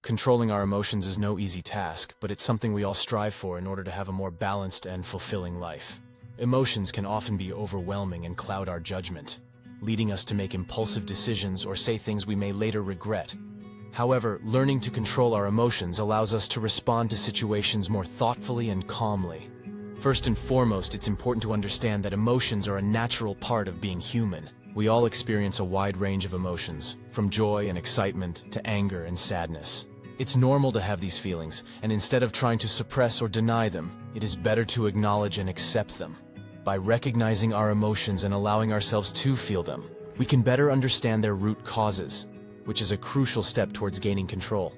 Controlling our emotions is no easy task, but it's something we all strive for in order to have a more balanced and fulfilling life. Emotions can often be overwhelming and cloud our judgment, leading us to make impulsive decisions or say things we may later regret. However, learning to control our emotions allows us to respond to situations more thoughtfully and calmly. First and foremost, it's important to understand that emotions are a natural part of being human. We all experience a wide range of emotions, from joy and excitement to anger and sadness. It's normal to have these feelings, and instead of trying to suppress or deny them, it is better to acknowledge and accept them. By recognizing our emotions and allowing ourselves to feel them, we can better understand their root causes, which is a crucial step towards gaining control.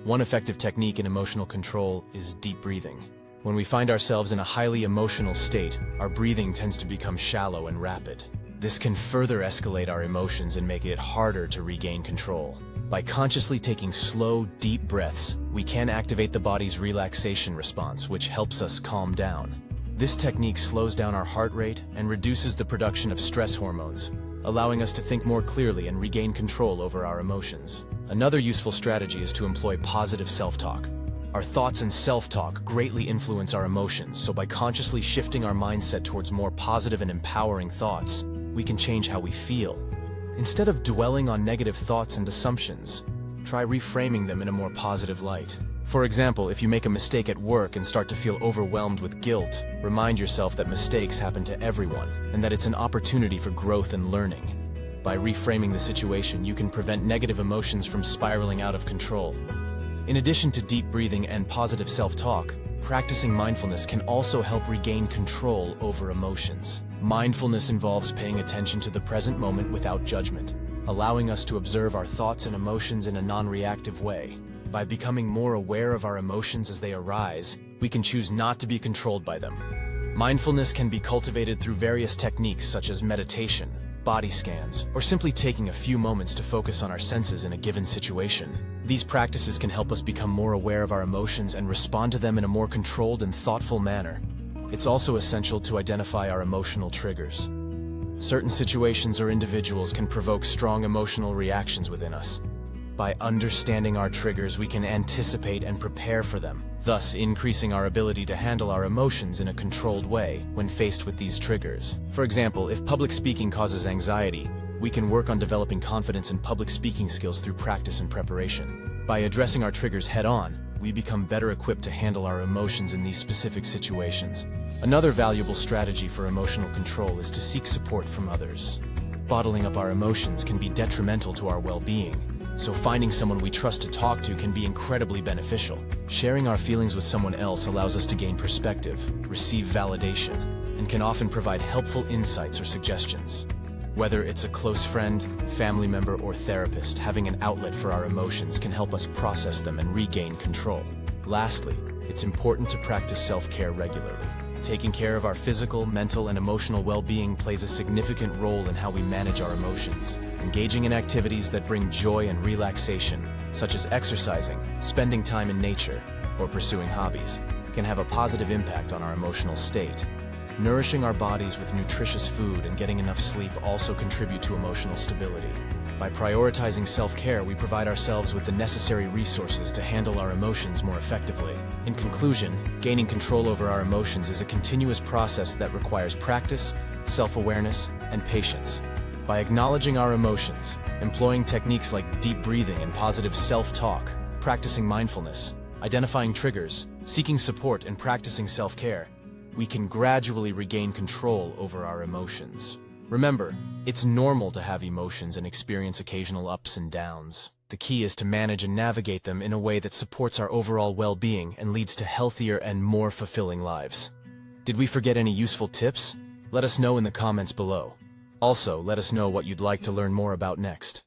One effective technique in emotional control is deep breathing. When we find ourselves in a highly emotional state, our breathing tends to become shallow and rapid. This can further escalate our emotions and make it harder to regain control. By consciously taking slow, deep breaths, we can activate the body's relaxation response, which helps us calm down. This technique slows down our heart rate and reduces the production of stress hormones, allowing us to think more clearly and regain control over our emotions. Another useful strategy is to employ positive self-talk. Our thoughts and self-talk greatly influence our emotions, so by consciously shifting our mindset towards more positive and empowering thoughts, we can change how we feel. Instead of dwelling on negative thoughts and assumptions, try reframing them in a more positive light. For example, if you make a mistake at work and start to feel overwhelmed with guilt, remind yourself that mistakes happen to everyone and that it's an opportunity for growth and learning. By reframing the situation, you can prevent negative emotions from spiraling out of control. In addition to deep breathing and positive self-talk, practicing mindfulness can also help regain control over emotions. Mindfulness involves paying attention to the present moment without judgment, allowing us to observe our thoughts and emotions in a non-reactive way. By becoming more aware of our emotions as they arise, we can choose not to be controlled by them. Mindfulness can be cultivated through various techniques such as meditation, body scans, or simply taking a few moments to focus on our senses in a given situation. These practices can help us become more aware of our emotions and respond to them in a more controlled and thoughtful manner. It's also essential to identify our emotional triggers. Certain situations or individuals can provoke strong emotional reactions within us. By understanding our triggers, we can anticipate and prepare for them, thus increasing our ability to handle our emotions in a controlled way when faced with these triggers. For example, if public speaking causes anxiety, we can work on developing confidence in public speaking skills through practice and preparation. By addressing our triggers head-on, we become better equipped to handle our emotions in these specific situations. Another valuable strategy for emotional control is to seek support from others. Bottling up our emotions can be detrimental to our well-being, so finding someone we trust to talk to can be incredibly beneficial. Sharing our feelings with someone else allows us to gain perspective, receive validation, and can often provide helpful insights or suggestions. Whether it's a close friend, family member, or therapist, having an outlet for our emotions can help us process them and regain control. Lastly, it's important to practice self-care regularly. Taking care of our physical, mental, and emotional well-being plays a significant role in how we manage our emotions. Engaging in activities that bring joy and relaxation, such as exercising, spending time in nature, or pursuing hobbies, can have a positive impact on our emotional state. Nourishing our bodies with nutritious food and getting enough sleep also contribute to emotional stability. By prioritizing self-care, we provide ourselves with the necessary resources to handle our emotions more effectively. In conclusion, gaining control over our emotions is a continuous process that requires practice, self-awareness, and patience. By acknowledging our emotions, employing techniques like deep breathing and positive self-talk, practicing mindfulness, identifying triggers, seeking support, and practicing self-care, we can gradually regain control over our emotions. Remember, it's normal to have emotions and experience occasional ups and downs. The key is to manage and navigate them in a way that supports our overall well-being and leads to healthier and more fulfilling lives. Did we forget any useful tips? Let us know in the comments below. Also, let us know what you'd like to learn more about next.